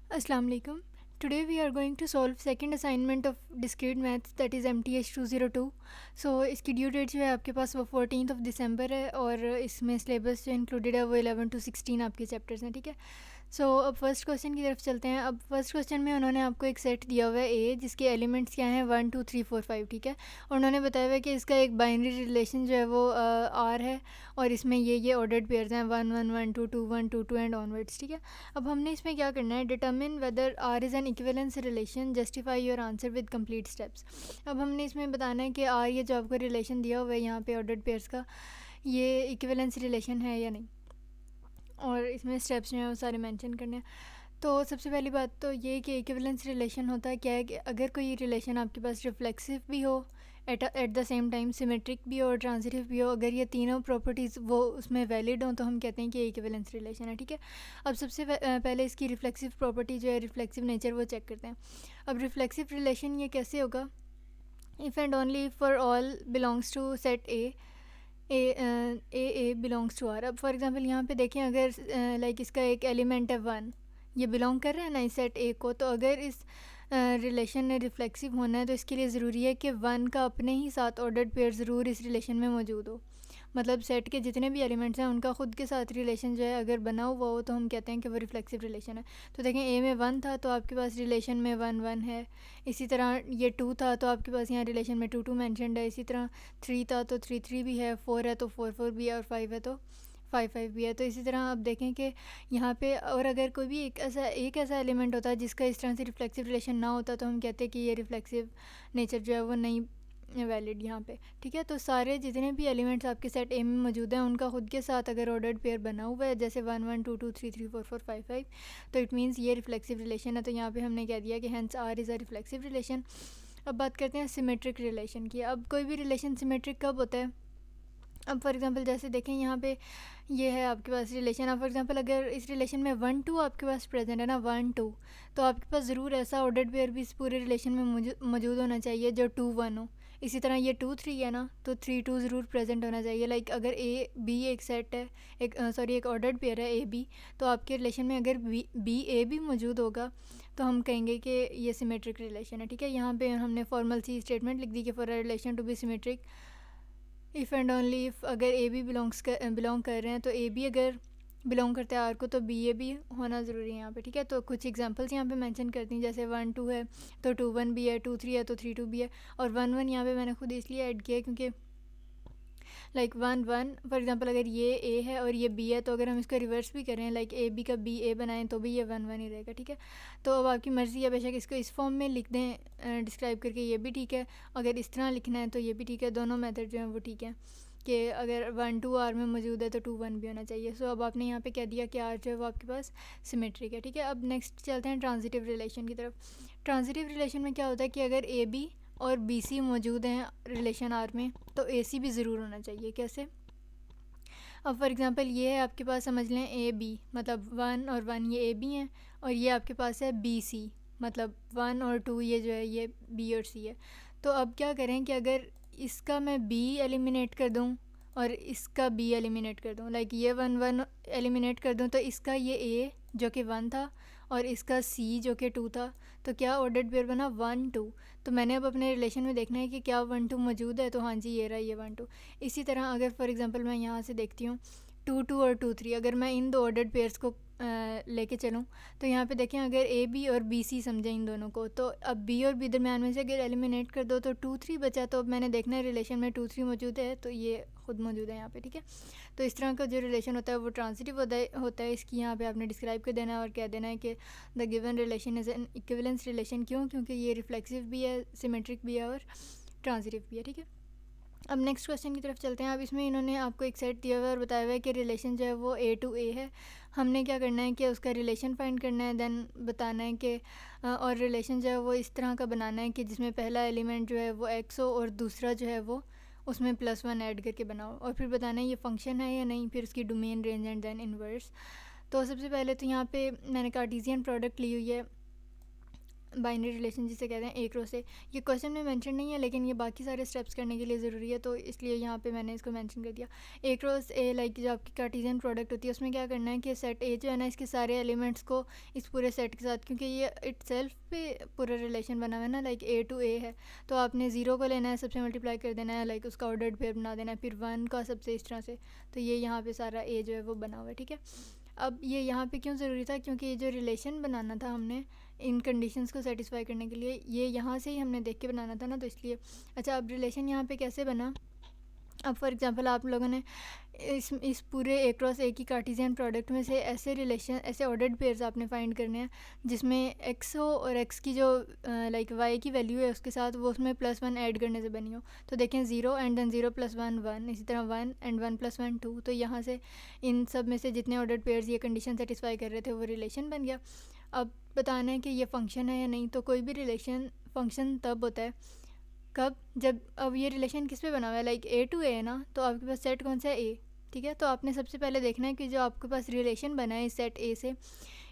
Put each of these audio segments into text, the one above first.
Assalamu alaikum. Today we are going to solve second assignment of discrete maths that is MTH 202. So इसकी due date जो है आपके पास वो 14th of December है और इसमें सिलेबस जो इंक्लूडेड है वो 11 to 16 आपके चैप्टर्स हैं, ठीक है। सो अब फर्स्ट क्वेश्चन की तरफ चलते हैं। अब फर्स्ट क्वेश्चन में उन्होंने आपको एक सेट दिया हुआ है ए, जिसके एलिमेंट्स क्या हैं 1 2 3 4 5, ठीक है। और उन्होंने बताया हुआ है कि इसका एक बाइनरी रिलेशन जो है वो आर है और इसमें ये ऑर्डर्ड पेयर्स हैं 1 1 1 2 2 1 2 2 एंड ऑनवर्ड्स, ठीक है। अब हमने इसमें क्या करना है, determine whether R is an equivalence relation, justify your answer with complete steps. अब हमने इसमें बताना है कि आर ये जो आपको रिलेशन दिया हुआ है यहाँ पे ऑर्डर्ड पेयर्स का, ये इक्विवेलेंस रिलेशन है या नहीं, और इसमें स्टेप्स जो हैं वो सारे मेंशन करने हैं। तो सबसे पहली बात तो ये कि इक्विवेलेंस रिलेशन होता है क्या है कि अगर कोई रिलेशन आपके पास रिफ्लेक्सिव भी हो, at the same time symmetric भी हो और ट्रांजिटिव भी हो, अगर ये तीनों प्रॉपर्टीज़ वो उसमें वैलिड हों तो हम कहते हैं कि इक्विवेलेंस रिलेशन है, ठीक है। अब सबसे पहले इसकी रिफ्लेक्सिव प्रॉपर्टी जो है, रिफ्लेक्सिव नेचर, वो चेक करते हैं। अब रिफ्लेक्सिव रिलेशन ये कैसे होगा, if and only for all belongs to set A belongs to R. अब फॉर एग्जांपल यहाँ पे देखें, अगर लाइक इसका एक एलिमेंट है 1, ये बिलोंग कर रहा है ना इस सेट ए को, तो अगर इस रिलेशन ने रिफ्लेक्सिव होना है तो इसके लिए ज़रूरी है कि 1 का अपने ही साथ ऑर्डर्ड पेयर ज़रूर इस रिलेशन में मौजूद हो। मतलब सेट के जितने भी एलिमेंट्स हैं उनका ख़ुद के साथ रिलेशन जो है अगर बना हुआ हो तो हम कहते हैं कि वो रिफ्लेक्सिव रिलेशन है। तो देखें, ए में 1 था तो आपके पास रिलेशन में 1 1 है। इसी तरह ये 2 था तो आपके पास यहाँ रिलेशन में 2 2 मैंशनड है। इसी तरह 3 था तो 3 3 भी है, 4 है तो 4 4 भी है, और 5 है तो 5 5 भी है। तो इसी तरह आप देखें कि यहाँ पे, और अगर कोई भी एक ऐसा एलिमेंट होता है जिसका इस तरह से रिफ्लेक्सिव रिलेशन ना होता तो हम कहते हैं कि ये रिफ्लेक्सिव नेचर जो है वो नहीं वैलिड यहाँ पे, ठीक है। तो सारे जितने भी एलिमेंट्स आपके सेट ए में मौजूद हैं उनका खुद के साथ अगर ऑर्डर्ड पेयर बना हुआ है, जैसे 1 1 2 2 3 3 4 4 5 5, तो इट मीन्स ये रिफ्लेक्सिव रिलेशन है। तो यहाँ पे हमने कह दिया कि hence R is a reflexive relation. अब बात करते हैं सिमेट्रिक रिलेशन की। अब कोई भी रिलेशन सिमेट्रिक कब होता है, अब फॉर एग्जांपल जैसे देखें यहाँ पे ये है आपके पास रिलेशन। अब फॉर एग्जांपल अगर इस रिलेशन में 1 2 आपके पास प्रेजेंट है ना, 1 2, तो आपके पास ज़रूर ऐसा ऑर्डर्ड पेयर भी इस पूरे रिलेशन में मौजूद होना चाहिए जो 2 1 हो। इसी तरह ये 2 3 है ना, तो 3 2 ज़रूर प्रेजेंट होना चाहिए। लाइक अगर ए बी एक सेट है, एक ऑर्डर्ड पेयर है ए बी, तो आपके रिलेशन में अगर बी ए भी मौजूद होगा तो हम कहेंगे कि ये सिमेट्रिक रिलेशन है, ठीक है। यहाँ पे हमने फॉर्मल सी स्टेटमेंट लिख दी कि for a relation to be symmetric, if and only if अगर ए बी बिलोंग कर रहे हैं, तो ए बी अगर बिलोंग करते हैं आर को तो बी ए भी होना ज़रूरी है यहाँ पे, ठीक है। तो कुछ एग्जांपल्स यहाँ पे मेंशन करती हैं, जैसे 1 2 है तो 2 1 भी है, 2 3 है तो 3 2 भी है, और 1 1 यहाँ पे मैंने खुद इसलिए ऐड किया क्योंकि लाइक 1 1 फॉर एग्जांपल अगर ये ए है और ये बी है, तो अगर हम इसको रिवर्स भी करें, लाइक ए बी का बी ए बनाएं, तो भी ये 1 1 ही रहेगा, ठीक है। तो अब आपकी मर्ज़ी है, बेशक इसको इस फॉर्म में लिख दें डिस्क्राइब करके, ये भी ठीक है। अगर इस तरह लिखना है तो ये भी ठीक है। दोनों मेथड जो हैं वो ठीक है कि अगर 1 2 आर में मौजूद है तो 2 1 भी होना चाहिए। सो अब आपने यहाँ पे कह दिया कि आर जो है वो आपके पास सिमेट्रिक है, ठीक है। अब नेक्स्ट चलते हैं ट्रांजिटिव रिलेशन की तरफ। ट्रांजिटिव रिलेशन में क्या होता है कि अगर ए बी और बी सी मौजूद हैं रिलेशन आर में, तो ए सी भी ज़रूर होना चाहिए। कैसे, अब फॉर एग्जांपल ये है आपके पास, समझ लें ए बी, मतलब 1 और 1 ये ए बी हैं, और ये आपके पास है बी सी, मतलब 1 और 2 ये जो है ये बी और सी है। तो अब क्या करें कि अगर इसका मैं बी एलिमिनेट कर दूं और इसका बी एलिमिनेट कर दूं, लाइक ये 1 1 एलिमिनेट कर दूं, तो इसका ये ए जो कि 1 था और इसका सी जो कि 2 था, तो क्या ऑर्डर्ड पेयर बना 1 2। तो मैंने अब अपने रिलेशन में देखना है कि क्या 1 2 मौजूद है, तो हाँ जी ये रहा, ये 1 2। इसी तरह अगर फॉर एग्जांपल मैं यहाँ से देखती हूँ 2 2 और 2 3, अगर मैं इन दो ऑर्डर्ड पेयर्स को लेके चलूँ, तो यहाँ पे देखें अगर ए बी और बी सी समझें इन दोनों को, तो अब बी और बी दरम्यान में से अगर एलिमिनेट कर दो तो 2 3 बचा। तो अब मैंने देखना है रिलेशन में 2 3 मौजूद है, तो ये खुद मौजूद है यहाँ पे, ठीक है। तो इस तरह का जो रिलेशन होता है वो ट्रांजिटिव होता है। इसकी यहाँ पे आपने डिस्क्राइब कर देना है और कह देना है कि the given relation is an equivalence relation. क्यों, क्योंकि ये रिफ्लेक्सिव भी है, सिमेट्रिक भी है और ट्रांजिटिव भी है, ठीक है। अब नेक्स्ट क्वेश्चन की तरफ चलते हैं। अब इसमें इन्होंने आपको एक सेट दिया हुआ है और बताया हुआ है कि रिलेशन जो है वो ए टू ए है। हमने क्या करना है कि उसका रिलेशन फाइंड करना है, देन बताना है कि और रिलेशन जो है वो इस तरह का बनाना है कि जिसमें पहला एलिमेंट जो है वो एक्स हो और दूसरा जो है वो उसमें +1 ऐड करके बनाओ, और फिर बताना है ये फंक्शन है या नहीं, फिर उसकी domain, range and then inverse. तो सबसे पहले तो यहाँ पे मैंने कार्टेशियन प्रोडक्ट ली हुई है बाइनरी रिलेशन जिसे कहते हैं एक रो से। ये क्वेश्चन में मेंशन नहीं है लेकिन ये बाकी सारे स्टेप्स करने के लिए ज़रूरी है, तो इसलिए यहाँ पे मैंने इसको मेंशन कर दिया। एक रो ए लाइक जो आपकी कार्टेशियन प्रोडक्ट होती है उसमें क्या करना है कि सेट ए जो है ना इसके सारे एलिमेंट्स को इस पूरे सेट के साथ, क्योंकि ये इट सेल्फ पे पूरा रिलेशन बना हुआ है ना, लाइक ए टू ए है, तो आपने ज़ीरो को लेना है, सबसे मल्टीप्लाई कर देना है, लाइक उसका ऑर्डर्ड पेयर बना देना है, फिर वन का सबसे इस तरह से। तो ये यहाँ पे सारा ए जो है वो बना हुआ है, ठीक है। अब ये यहाँ पे क्यों ज़रूरी था, क्योंकि ये जो रिलेशन बनाना था हमने इन कंडीशंस को सेटिस्फाई करने के लिए, ये यहाँ से ही हमने देख के बनाना था ना, तो इसलिए। अच्छा, अब रिलेशन यहाँ पे कैसे बना। अब फॉर एग्जांपल आप लोगों ने इस पूरे ए क्रॉस ए की कार्टेशियन प्रोडक्ट में से ऐसे रिलेशन, ऐसे ऑर्डर्ड पेयर्स आपने फाइंड करने हैं जिसमें एक्स हो और एक्स की जो लाइक वाई की वैल्यू है उसके साथ वो उसमें +1 ऐड करने से बनी हो। तो देखें 0 एंड देन 0 + 1 1, इसी तरह 1 एंड 1 + 1 2। तो यहाँ से इन सब में से जितने ऑर्डर्ड पेयर्स ये कंडीशन सेटिस्फाई कर रहे थे वो रिलेशन बन गया। अब बताना है कि ये फ़ंक्शन है या नहीं। तो कोई भी रिलेशन फ़ंक्शन तब होता है कब, जब अब ये रिलेशन किस पे बना हुआ है, लाइक ए टू ए है ना, तो आपके पास सेट कौन सा है, ए, ठीक है। तो आपने सबसे पहले देखना है कि जो आपके पास रिलेशन बना है इस सेट ए से,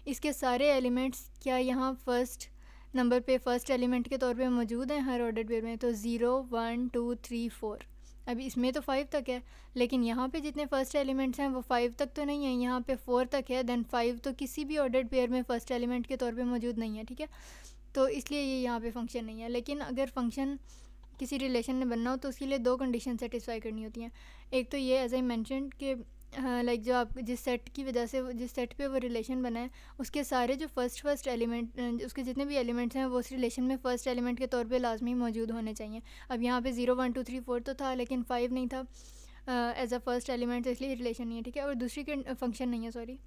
इसके सारे एलिमेंट्स क्या यहाँ फर्स्ट नंबर पे फर्स्ट एलिमेंट के तौर पे मौजूद हैं हर ऑर्डर पेयर में। तो 0 1 2 3 4, अभी इसमें तो 5 तक है, लेकिन यहाँ पे जितने फर्स्ट एलिमेंट्स हैं वो 5 तक तो नहीं है, यहाँ पे 4 तक है, देन 5 तो किसी भी ऑर्डर्ड पेयर में फर्स्ट एलिमेंट के तौर पे मौजूद नहीं है, ठीक है। तो इसलिए ये यहाँ पे फंक्शन नहीं है। लेकिन अगर फंक्शन किसी रिलेशन में बनना हो तो उसके लिए दो कंडीशन सेटिस्फाई करनी होती हैं। एक तो ये एज आई मैंशन कि लाइक जो आप जिस सेट की वजह से जिस सेट पे वो रिलेशन बना है उसके सारे जो फर्स्ट एलिमेंट, उसके जितने भी एलिमेंट्स हैं वो उस रिलेशन में फ़र्स्ट एलिमेंट के तौर पे लाजमी मौजूद होने चाहिए। अब यहाँ पे 0 1 2 3 4 तो था लेकिन 5 नहीं था एज अ फर्स्ट एलिमेंट, तो इसलिए रिलेशन नहीं है, ठीक है। और दूसरी फंक्शन नहीं है, सॉरी।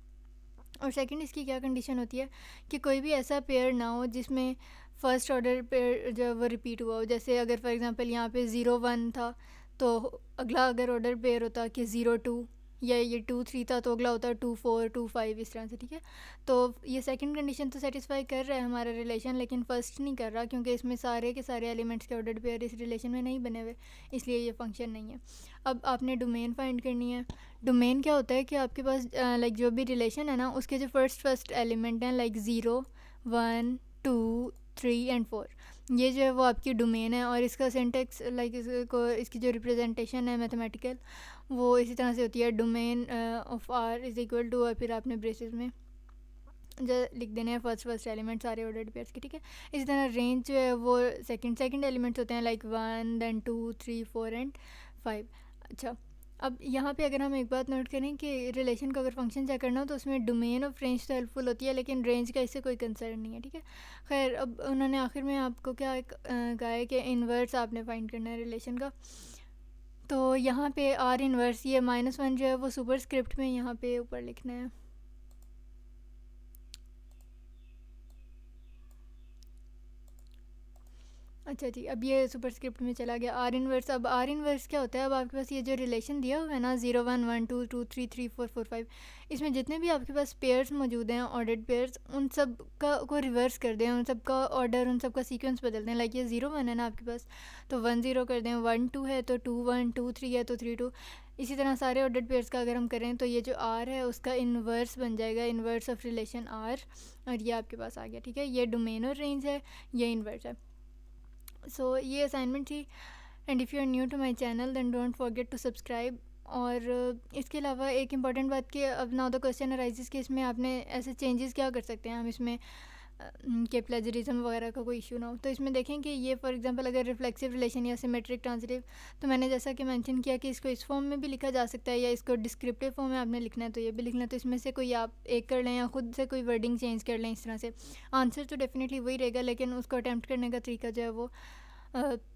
और सेकंड इसकी क्या कंडीशन होती है कि कोई भी ऐसा पेयर ना हो जिसमें फ़र्स्ट ऑर्डर पेयर जो है वो रिपीट हुआ हो। जैसे अगर फॉर एग्जांपल यहाँ पे 0 1 था तो अगला अगर ऑर्डर पेयर होता कि 0 2, या ये 2 3 था तो अगला होता 2 4 2 5, इस तरह से, ठीक है। तो ये सेकंड कंडीशन तो सेटिस्फाई कर रहा है हमारा रिलेशन, लेकिन फर्स्ट नहीं कर रहा क्योंकि इसमें सारे के सारे एलिमेंट्स के ऑर्डर पेयर इस रिलेशन में नहीं बने हुए, इसलिए ये फंक्शन नहीं है। अब आपने डोमेन फाइंड करनी है। डोमेन क्या होता है कि आपके पास लाइक जो भी रिलेशन है ना उसके जो फर्स्ट एलिमेंट हैं लाइक 0 1 2 3 एंड 4, ये जो है वो आपकी डोमेन है। और इसका सिंटेक्स लाइक इसकी जो रिप्रेजेंटेशन है मैथमेटिकल वो इसी तरह से होती है, domain of R is equal to, और फिर आपने ब्रेसेस में जो लिख देने हैं फर्स्ट एलिमेंट सारे ऑर्डर्ड पेयर्स के, ठीक है। इसी तरह रेंज जो है वो सेकंड एलिमेंट्स होते हैं लाइक 1 देन 2 3 4 एंड 5। अच्छा, अब यहाँ पे अगर हम एक बात नोट करें कि रिलेशन का अगर फंक्शन चेक करना हो तो उसमें डोमेन ऑफ रेंज तो हेल्पफुल होती है, लेकिन रेंज का इससे कोई कंसर्न नहीं है, ठीक है। खैर, अब उन्होंने आखिर में आपको क्या कहा है कि इन्वर्स आपने फाइंड करना है रिलेशन का। तो यहाँ पे आर इन्वर्स ये -1 जो है वो सुपर स्क्रिप्ट में यहाँ पे ऊपर लिखना है। अच्छा जी, अब ये सुपर स्क्रिप्ट में चला गया आर इन्वर्स। अब आर इन्वर्स क्या होता है, अब आपके पास ये जो रिलेशन दिया हुआ है ना 0 1 1 2 2 3 3 4 4 5, इसमें जितने भी आपके पास पेयर्स मौजूद हैं ऑर्डर्ड पेयर्स, उन सब का को रिवर्स कर दें, उन सब का ऑर्डर, उन सब का सीक्वेंस बदल दें। लाइक ये 0 1 है ना आपके पास, तो 1 0 कर दें, 1 2 है तो 2 1, 2 3 है तो 3 2। इसी तरह सारे ऑर्डर्ड पेयर्स का अगर हम करें तो ये जो आर है उसका इन्वर्स बन जाएगा, इन्वर्स ऑफ रिलेशन आर, और ये आपके पास आ गया, ठीक है। ये डोमेन और रेंज है, ये इन्वर्स है। सो ये असाइनमेंट थी। And if you are new to my channel then don't forget to subscribe. और इसके अलावा एक इम्पॉर्टेंट बात कि अब नाउ द क्वेश्चन अराइजेस कि इसमें आपने ऐसे चेंजेस क्या कर सकते हैं हम इसमें कि प्लेजरिज्म वगैरह का कोई इशू ना हो। तो इसमें देखें कि ये फॉर एग्जांपल अगर रिफ्लेक्सिव रिलेशन या सिमेट्रिक ट्रांजिटिव, तो मैंने जैसा कि मेंशन किया कि इसको इस फॉर्म में भी लिखा जा सकता है या इसको डिस्क्रिप्टिव फॉर्म में आपने लिखना है तो ये भी लिखना है। तो इसमें से कोई आप एक कर लें या ख़ुद से कोई वर्डिंग चेंज कर लें, इस तरह से आंसर तो डेफिनेटली वही रहेगा, लेकिन उसको अटैम्प्ट करने का तरीका जो है वो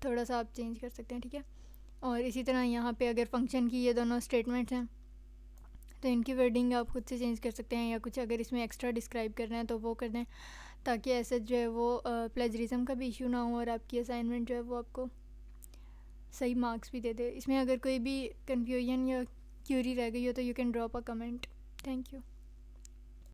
थोड़ा सा आप चेंज कर सकते हैं, ठीक है। और इसी तरह यहाँ पे अगर फंक्शन की ये दोनों स्टेटमेंट्स हैं तो इनकी वर्डिंग आप खुद से चेंज कर सकते हैं, या कुछ अगर इसमें एक्स्ट्रा डिस्क्राइब करना है तो वो कर दें, ताकि ऐसे जो है वो प्लेजरिज्म का भी इशू ना हो और आपकी असाइनमेंट जो है वो आपको सही मार्क्स भी दे दे। इसमें अगर कोई भी कन्फ्यूजन या क्यूरी रह गई हो तो you can drop a comment. Thank you.